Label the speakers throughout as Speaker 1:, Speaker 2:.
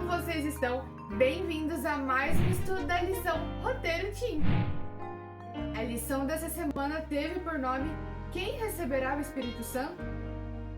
Speaker 1: como vocês estão? Bem-vindos a mais um estudo da lição Roteiro Team. A lição dessa semana teve por nome Quem receberá o Espírito Santo?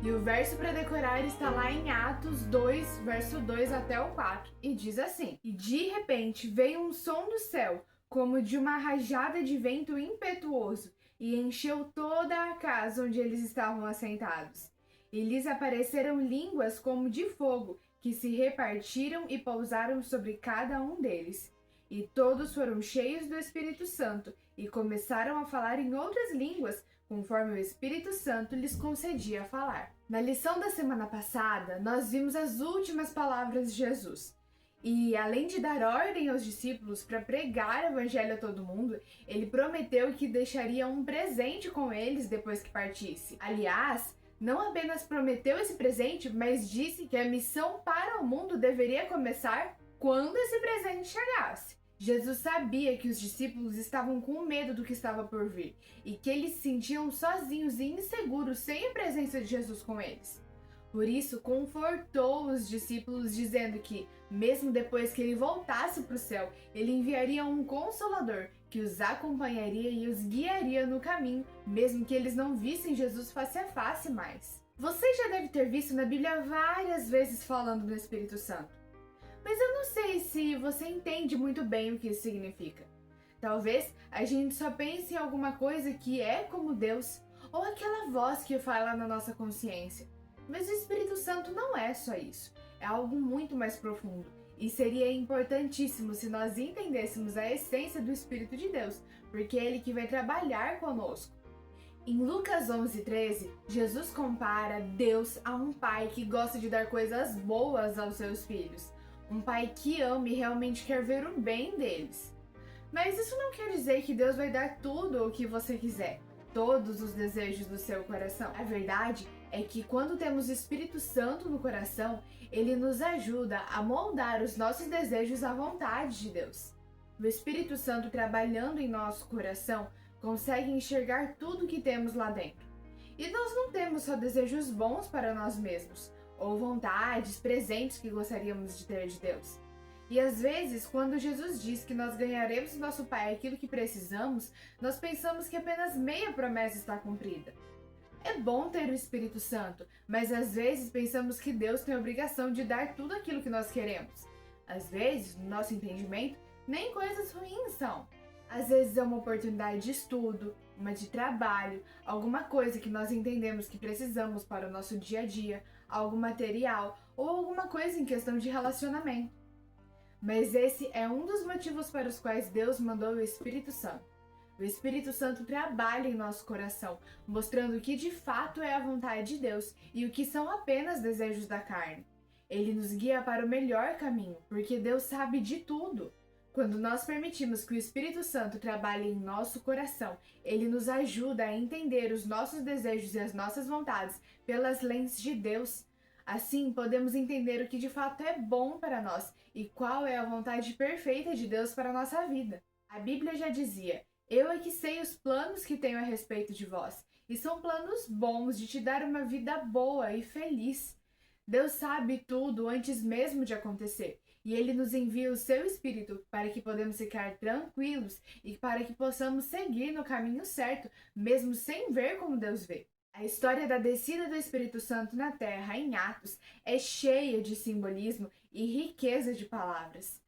Speaker 1: E o verso para decorar está lá em Atos 2, verso 2 até o 4, e diz assim: E de repente veio um som do céu, como de uma rajada de vento impetuoso, e encheu toda a casa onde eles estavam assentados. E lhes apareceram línguas como de fogo, que se repartiram e pousaram sobre cada um deles. E todos foram cheios do Espírito Santo, e começaram a falar em outras línguas, conforme o Espírito Santo lhes concedia falar. Na lição da semana passada, nós vimos as últimas palavras de Jesus. E além de dar ordem aos discípulos para pregar o evangelho a todo mundo, ele prometeu que deixaria um presente com eles depois que partisse. Aliás, não apenas prometeu esse presente, mas disse que a missão para o mundo deveria começar quando esse presente chegasse. Jesus sabia que os discípulos estavam com medo do que estava por vir e que eles se sentiam sozinhos e inseguros sem a presença de Jesus com eles. Por isso, confortou os discípulos dizendo que, mesmo depois que ele voltasse para o céu, ele enviaria um Consolador que os acompanharia e os guiaria no caminho, mesmo que eles não vissem Jesus face a face mais. Você já deve ter visto na Bíblia várias vezes falando do Espírito Santo, mas eu não sei se você entende muito bem o que isso significa. Talvez a gente só pense em alguma coisa que é como Deus, ou aquela voz que fala na nossa consciência. Mas o Espírito Santo não é só isso, é algo muito mais profundo. E seria importantíssimo se nós entendêssemos a essência do Espírito de Deus, porque é Ele que vai trabalhar conosco. Em Lucas 11:13, Jesus compara Deus a um pai que gosta de dar coisas boas aos seus filhos. Um pai que ama e realmente quer ver o bem deles. Mas isso não quer dizer que Deus vai dar tudo o que você quiser, todos os desejos do seu coração. A verdade é que quando temos o Espírito Santo no coração, ele nos ajuda a moldar os nossos desejos à vontade de Deus. O Espírito Santo trabalhando em nosso coração consegue enxergar tudo que temos lá dentro. E nós não temos só desejos bons para nós mesmos, ou vontades, presentes que gostaríamos de ter de Deus. E às vezes, quando Jesus diz que nós ganharemos do nosso Pai aquilo que precisamos, nós pensamos que apenas meia promessa está cumprida. É bom ter o Espírito Santo, mas às vezes pensamos que Deus tem a obrigação de dar tudo aquilo que nós queremos. Às vezes, no nosso entendimento, nem coisas ruins são. Às vezes é uma oportunidade de estudo, uma de trabalho, alguma coisa que nós entendemos que precisamos para o nosso dia a dia, algo material ou alguma coisa em questão de relacionamento. Mas esse é um dos motivos para os quais Deus mandou o Espírito Santo. O Espírito Santo trabalha em nosso coração, mostrando o que de fato é a vontade de Deus e o que são apenas desejos da carne. Ele nos guia para o melhor caminho, porque Deus sabe de tudo. Quando nós permitimos que o Espírito Santo trabalhe em nosso coração, ele nos ajuda a entender os nossos desejos e as nossas vontades pelas lentes de Deus. Assim, podemos entender o que de fato é bom para nós e qual é a vontade perfeita de Deus para a nossa vida. A Bíblia já dizia: Eu é que sei os planos que tenho a respeito de vós, e são planos bons de te dar uma vida boa e feliz. Deus sabe tudo antes mesmo de acontecer, e Ele nos envia o seu Espírito para que podemos ficar tranquilos e para que possamos seguir no caminho certo, mesmo sem ver como Deus vê. A história da descida do Espírito Santo na Terra em Atos é cheia de simbolismo e riqueza de palavras.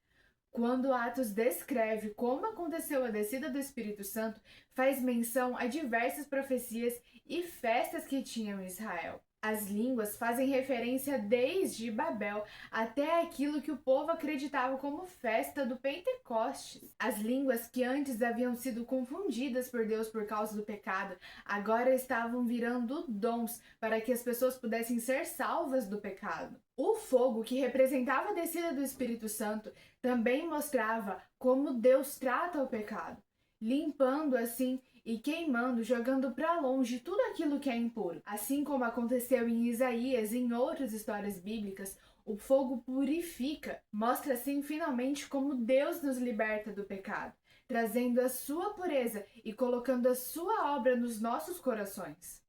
Speaker 1: Quando Atos descreve como aconteceu a descida do Espírito Santo, faz menção a diversas profecias e festas que tinham em Israel. As línguas fazem referência desde Babel até aquilo que o povo acreditava como festa do Pentecostes. As línguas que antes haviam sido confundidas por Deus por causa do pecado, agora estavam virando dons para que as pessoas pudessem ser salvas do pecado. O fogo, que representava a descida do Espírito Santo, também mostrava como Deus trata o pecado, limpando assim e queimando, jogando para longe tudo aquilo que é impuro. Assim como aconteceu em Isaías e em outras histórias bíblicas, o fogo purifica, mostra assim finalmente como Deus nos liberta do pecado, trazendo a sua pureza e colocando a sua obra nos nossos corações.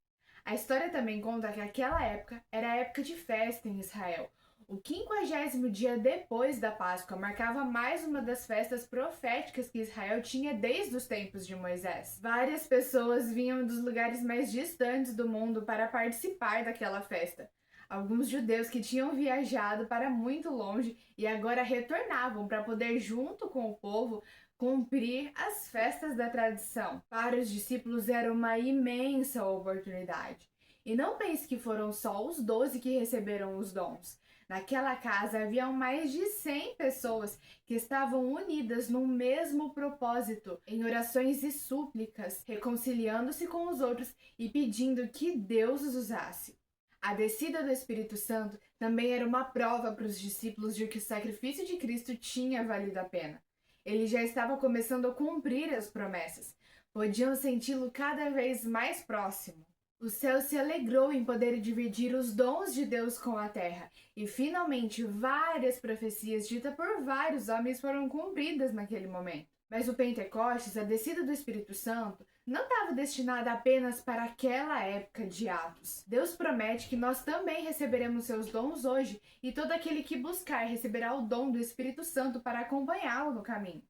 Speaker 1: A história também conta que aquela época era a época de festa em Israel. O 50º dia depois da Páscoa marcava mais uma das festas proféticas que Israel tinha desde os tempos de Moisés. Várias pessoas vinham dos lugares mais distantes do mundo para participar daquela festa. Alguns judeus que tinham viajado para muito longe e agora retornavam para poder, junto com o povo, cumprir as festas da tradição. Para os discípulos era uma imensa oportunidade. E não pense que foram só os 12 que receberam os dons. Naquela casa haviam mais de 100 pessoas que estavam unidas num mesmo propósito, em orações e súplicas, reconciliando-se com os outros e pedindo que Deus os usasse. A descida do Espírito Santo também era uma prova para os discípulos de que o sacrifício de Cristo tinha valido a pena. Ele já estava começando a cumprir as promessas. Podiam senti-lo cada vez mais próximo. O céu se alegrou em poder dividir os dons de Deus com a terra, e finalmente várias profecias ditas por vários homens foram cumpridas naquele momento. Mas o Pentecostes, a descida do Espírito Santo, não estava destinada apenas para aquela época de Atos. Deus promete que nós também receberemos seus dons hoje, e todo aquele que buscar receberá o dom do Espírito Santo para acompanhá-lo no caminho.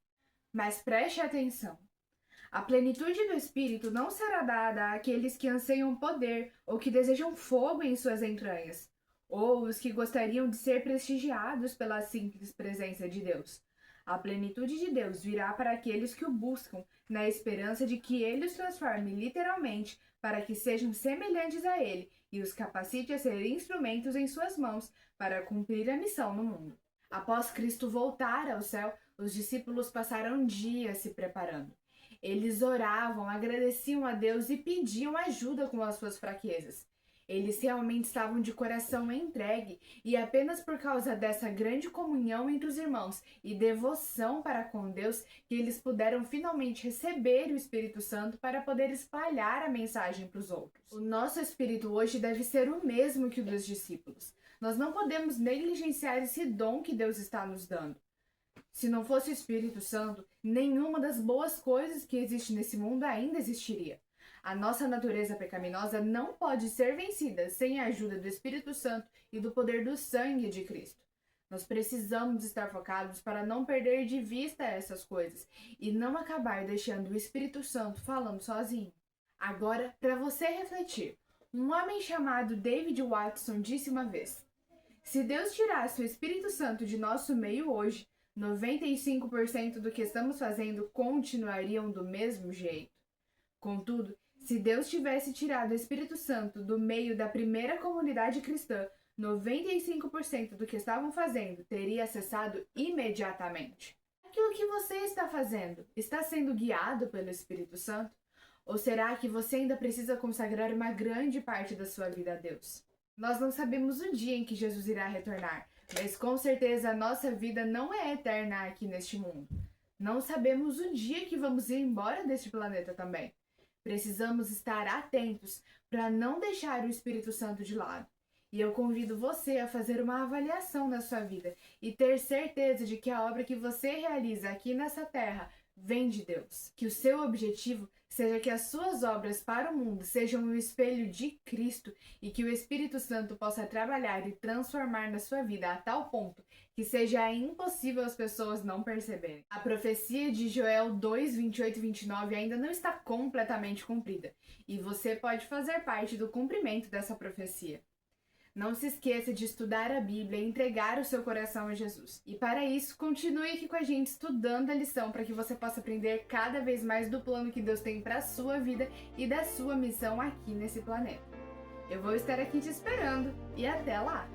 Speaker 1: Mas preste atenção. A plenitude do Espírito não será dada àqueles que anseiam poder ou que desejam fogo em suas entranhas, ou os que gostariam de ser prestigiados pela simples presença de Deus. A plenitude de Deus virá para aqueles que o buscam, na esperança de que Ele os transforme literalmente para que sejam semelhantes a Ele e os capacite a ser instrumentos em suas mãos para cumprir a missão no mundo. Após Cristo voltar ao céu, os discípulos passaram dias se preparando. Eles oravam, agradeciam a Deus e pediam ajuda com as suas fraquezas. Eles realmente estavam de coração entregue, e apenas por causa dessa grande comunhão entre os irmãos e devoção para com Deus que eles puderam finalmente receber o Espírito Santo para poder espalhar a mensagem para os outros. O nosso espírito hoje deve ser o mesmo que o dos discípulos. Nós não podemos negligenciar esse dom que Deus está nos dando. Se não fosse o Espírito Santo, nenhuma das boas coisas que existe nesse mundo ainda existiria. A nossa natureza pecaminosa não pode ser vencida sem a ajuda do Espírito Santo e do poder do sangue de Cristo. Nós precisamos estar focados para não perder de vista essas coisas e não acabar deixando o Espírito Santo falando sozinho. Agora, para você refletir, um homem chamado David Watson disse uma vez: se Deus tirasse o Espírito Santo de nosso meio hoje, 95% do que estamos fazendo continuariam do mesmo jeito. Contudo, se Deus tivesse tirado o Espírito Santo do meio da primeira comunidade cristã, 95% do que estavam fazendo teria cessado imediatamente. Aquilo que você está fazendo está sendo guiado pelo Espírito Santo? Ou será que você ainda precisa consagrar uma grande parte da sua vida a Deus? Nós não sabemos o dia em que Jesus irá retornar, mas com certeza a nossa vida não é eterna aqui neste mundo. Não sabemos o dia que vamos ir embora deste planeta também. Precisamos estar atentos para não deixar o Espírito Santo de lado. E eu convido você a fazer uma avaliação na sua vida e ter certeza de que a obra que você realiza aqui nessa terra vem de Deus. Que o seu objetivo seja que as suas obras para o mundo sejam um espelho de Cristo e que o Espírito Santo possa trabalhar e transformar na sua vida a tal ponto que seja impossível as pessoas não perceberem. A profecia de Joel 2, 28 e 29 ainda não está completamente cumprida e você pode fazer parte do cumprimento dessa profecia. Não se esqueça de estudar a Bíblia e entregar o seu coração a Jesus. E para isso, continue aqui com a gente estudando a lição para que você possa aprender cada vez mais do plano que Deus tem para a sua vida e da sua missão aqui nesse planeta. Eu vou estar aqui te esperando e até lá!